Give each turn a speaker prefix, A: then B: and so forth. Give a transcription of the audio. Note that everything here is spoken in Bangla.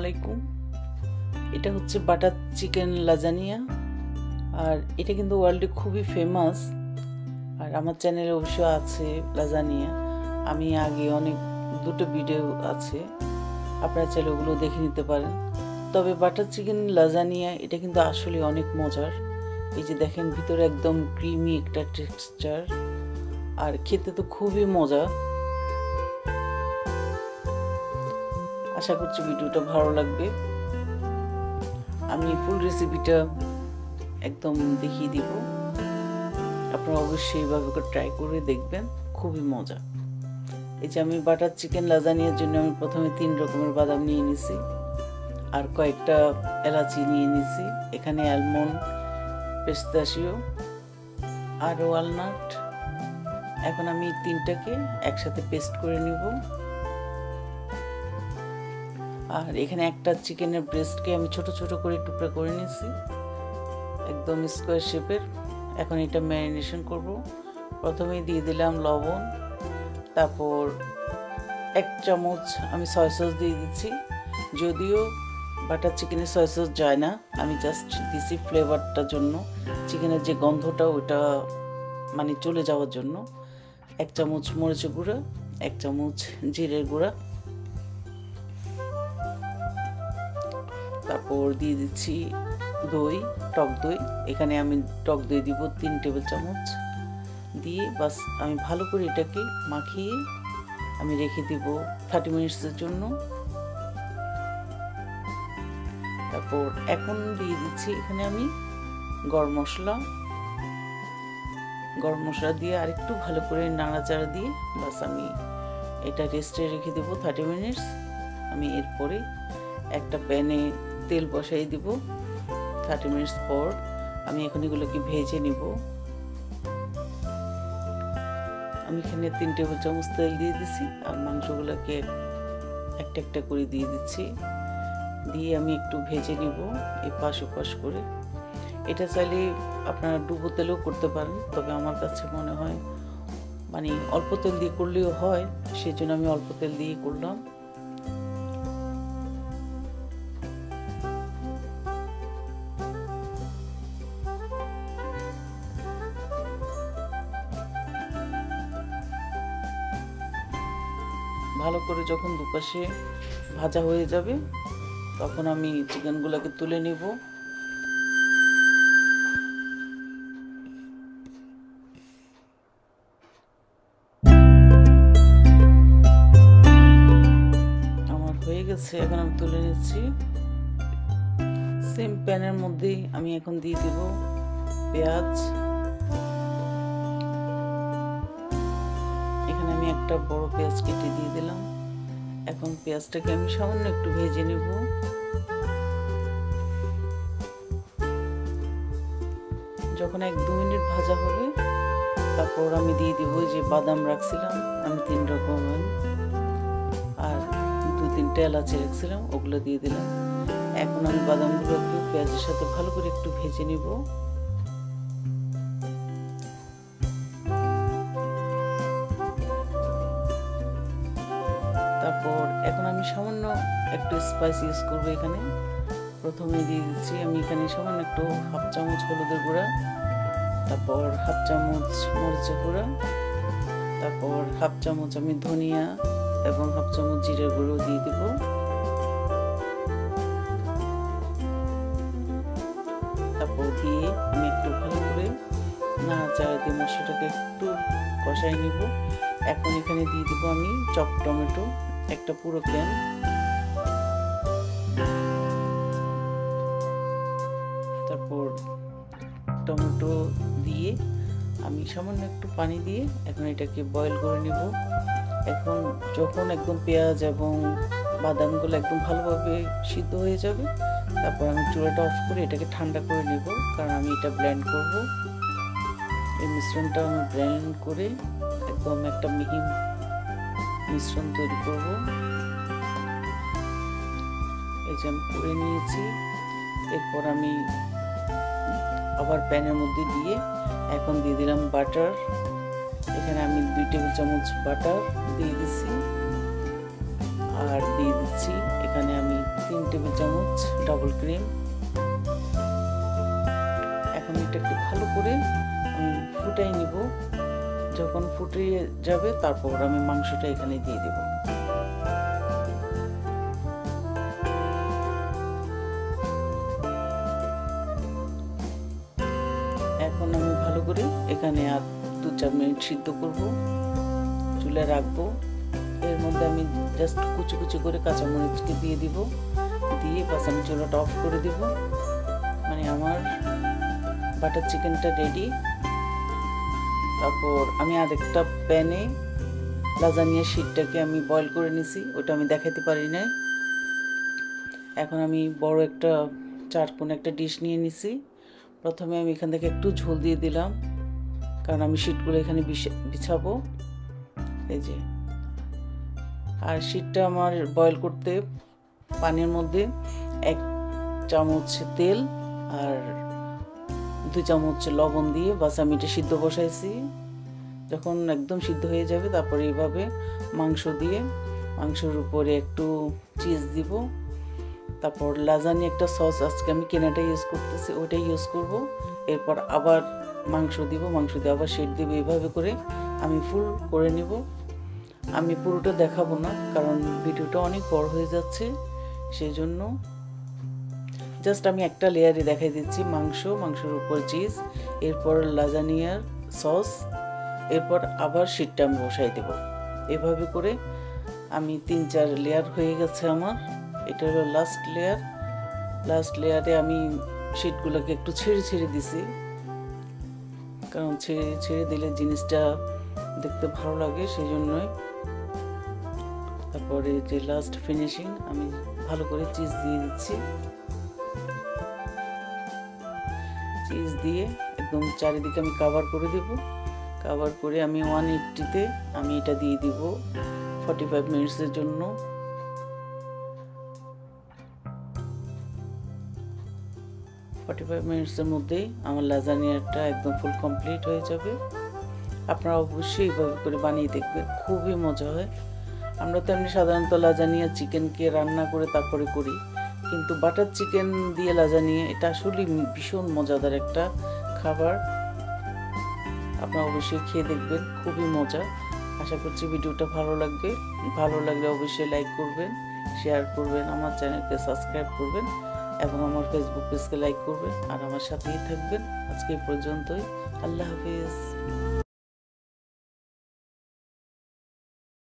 A: আলাইকুম। এটা হচ্ছে বাটার চিকেন লাজানিয়া, আর এটা কিন্তু ওয়ার্ল্ডে খুবই ফেমাস। আর আমার চ্যানেলে অবশ্য আছে লাজানিয়া, আমি আগে অনেক দুটো ভিডিও আছে, আপনারা চাইলে ওগুলো দেখে নিতে পারেন। তবে বাটার চিকেন লাজানিয়া এটা কিন্তু আসলে অনেক মজার। এই যে দেখেন, ভিতরে একদম ক্রিমি একটা টেক্সচার, আর খেতে তো খুবই মজা। আশা করছি ভিডিওটা ভালো লাগবে। আমি ফুল রেসিপিটা একদম দেখিয়ে দিব, আপনারা অবশ্যই এইভাবে ট্রাই করে দেখবেন, খুবই মজা। এই যে আমি বাটার চিকেন লাজানিয়ার জন্য আমি প্রথমে 3 রকমের বাদাম নিয়ে নিছি, আর কয়েকটা এলাচি নিয়ে নিছি। এখানে অ্যালমন্ড, পেস্তাশিও আর ওয়ালনাট। এখন আমি 3টাকে একসাথে পেস্ট করে নিব। আর এখানে একটা চিকেনের ব্রেস্টকে আমি ছোট ছোট করে টুকরা করে নিয়েছি, একদম স্কোয়ার শেপের। এখন এটা ম্যারিনেশন করব। প্রথমে দিয়ে দিলাম লবণ, তারপর 1 চামচ আমি সয়া সস দিয়ে দিচ্ছি। যদিও বাটার চিকেনে সয়া সস যায় না, আমি জাস্ট দিছি ফ্লেভারটার জন্য, চিকেনের যে গন্ধটা ওটা মানে চলে যাওয়ার জন্য। 1 চামচ মরিচের গুঁড়া, 1 চামচ জিরের গুঁড়া, তারপর দিয়ে দিচ্ছি দই, টক দই। এখানে আমি টক দই দিব 3 টেবিল চামচ দিয়ে বাস আমি ভালো করে এটাকে মাখিয়ে আমি রেখে দিব 30 মিনিটসের জন্য। তারপর এখন দিয়ে দিচ্ছি এখানে আমি গরম মশলা দিয়ে আরেকটু ভালো করে নাড়াচাড়া দিয়ে বাস আমি এটা রেস্টে রেখে দেব 30 মিনিটস। আমি এরপরে একটা প্যানে তেল বসাই দিব। 30 মিনিটস পর আমি এখন এগুলোকে ভেজে নিব। আমি এখানে 3 টেবিল চামচ তেল দিয়ে দিছি, আর মাংসগুলোকে একটা একটা করে দিয়ে দিচ্ছি, দিয়ে আমি একটু ভেজে নিব এপাশ ওপাশ করে। এটা চাইলে আপনারা ডুবো তেলেও করতে পারেন, তবে আমার কাছে মনে হয় মানে অল্প তেল দিয়ে করলেও হয়, সেই জন্য আমি অল্প তেল দিয়ে করলাম। ভালো করে যখন দুপাশে ভাজা হয়ে যাবে তখন আমি চিকেনগুলোকে তুলে নিব। আমার হয়ে গেছে, এখন আমি তুলে নিচ্ছি। সেম প্যানের মধ্যেই আমি এখন দিয়ে দেব পেঁয়াজ। এখানে আমি একটা বড় পেঁয়াজ কেটে দিয়ে দিলাম। এখন পেঁয়াজটাকে আমি সামান্য একটু ভেজে নেব। যখন 1-2 মিনিট ভাজা হবে তারপর আমি দিয়ে দিব যে বাদাম রাখছিলাম আমি 3 রকমের, আর 2-3টা এলাচি রাখছিলাম, ওগুলো দিয়ে দিলাম। এখন আমি বাদামগুলোকে পেঁয়াজের সাথে ভালো করে একটু ভেজে নিব। তারপর এখন আমি সামান্য একটু স্পাইস ইউজ করবো। এখানে প্রথমে দিয়ে দিচ্ছি আমি এখানে সামান্য একটু 1/2 চামচ হলুদের গুঁড়া, তারপর 1/2 চামচ মরিচের গুঁড়া, তারপর 1/2 চামচ আমি ধনিয়া এবং 1/2 চামচ জিরের গুঁড়ো দিয়ে দেব। তারপর দিয়ে আমি একটু ভালো করে নাড়াচাড়া দিয়ে মশলাটাকে একটু কষাই নিব। এখন এখানে দিয়ে দেবো আমি চপ টমেটো, একটা পুরো ক্যান। তারপর টমেটো দিয়ে আমি সামান্য একটু পানি দিয়ে এখন এটাকে বয়েল করে নিব। এখন যখন একদম পেঁয়াজ এবং বাদামগুলো একদম ভালোভাবে সিদ্ধ হয়ে যাবে তারপর আমি চুলাটা অফ করে এটাকে ঠান্ডা করে নেব, কারণ আমি এটা ব্লেন্ড করব। এই মিশ্রণটা আমি ব্লেন্ড করে একদম একটা মিহি মিশ্রণ তৈরি করব। এই যে আমি করে নিয়েছি। এরপর আমি আবার প্যানের মধ্যে দিয়ে এখন দিয়ে দিলাম বাটার। এখানে আমি 2 টেবিল চামচ বাটার দিয়ে দিচ্ছি, আর দিয়ে দিচ্ছি এখানে আমি 3 টেবিল চামচ ডাবল ক্রিম। এখন এটা একটু ভালো করে ফুটাই নিব। যখন ফুটে যাবে তারপর আমি মাংসটা এখানে দিয়ে দেব। এখন আমি ভালো করে এখানে আর 2-4 মিনিট সিদ্ধ করব, চুলায় রাখবো। এর মধ্যে আমি জাস্ট কুচি কুচি করে কাঁচামরিচকে দিয়ে দিব, দিয়ে বাস আমি চুলাটা অফ করে দিব। মানে আমার বাটার চিকেনটা রেডি। তারপর আমি আরেকটা প্যানে লাজানিয়া শীটটাকে আমি বয়েল করে নিছি, ওটা আমি দেখাতে পারি না। এখন আমি বড় একটা চারকোণ একটা ডিশ নিয়ে নিছি। প্রথমে আমি এখান থেকে একটু ঝোল দিয়ে দিলাম, কারণ আমি শীটগুলো এখানে বিছাবো। এই যে, আর শীটটা আমার বয়েল করতে পানির মধ্যে 1 চামচ তেল আর 2 চামচ লবণ দিয়ে বাস আমি এটা সিদ্ধ বসাইছি। যখন একদম সিদ্ধ হয়ে যাবে তারপরে এইভাবে মাংস দিয়ে মাংসের উপরে একটু চিজ দিব। তারপর লাজানি একটা সস আজকে আমি কেনাটা ইউজ করতেছি, ওইটাই ইউজ করব। এরপর আবার মাংস দিব, মাংস দিয়ে আবার শীট দিব। এইভাবে করে আমি ফুল করে নিব। আমি পুরোটা দেখাবো না, কারণ ভিডিওটা অনেক বড় হয়ে যাচ্ছে, সেই জন্য জাস্ট আমি একটা লেয়ারে দেখাই দিচ্ছি। মাংসের উপর চিজ, এরপর লাজানিয়ার সস, এরপর আবার শীটটা আমি বসাই দেব। এভাবে করে আমি 3-4 লেয়ার হয়ে গেছে আমার। এটা হলো লাস্ট লেয়ার। লাস্ট লেয়ারে আমি শীটগুলোকে একটু ছেড়ে ছেড়ে দিছি, কারণ ছেড়ে ছেড়ে দিলে জিনিসটা দেখতে ভালো লাগে, সেই জন্যই। তারপরে যে লাস্ট ফিনিশিং আমি ভালো করে চিজ দিয়ে দিচ্ছি। চিজ দিয়ে একদম চারিদিকে আমি কভার করে দেব। কভার করে আমি 180-তে আমি এটা দিয়ে দিব 45 মিনিটসের জন্য। 45 মিনিটসের মধ্যেই আমার লাজানিয়াটা একদম ফুল কমপ্লিট হয়ে যাবে। আপনারা অবশ্যই এইভাবে করে বানিয়ে দেখবেন, খুবই মজা হয়। আমরা তো এমনি সাধারণত লাজানিয়া চিকেনকে রান্না করে তারপরে করি, কিন্তু বাটার চিকেন দিয়ে লাজানিয়া এটা আসলে ভীষণ মজাদার একটা খাবার। আপনারা অবশ্যই খেয়ে দেখবেন, খুবই মজা। আশা করছি ভিডিওটা ভালো লাগবে। ভালো লাগলে অবশ্যই লাইক করবেন, শেয়ার করবেন, আমার চ্যানেলকে সাবস্ক্রাইব করবেন এবং আমার ফেসবুক পেজকে লাইক করবেন আর আমার সাথেই থাকবেন। আজকে এই পর্যন্তই। আল্লাহ হাফিজ।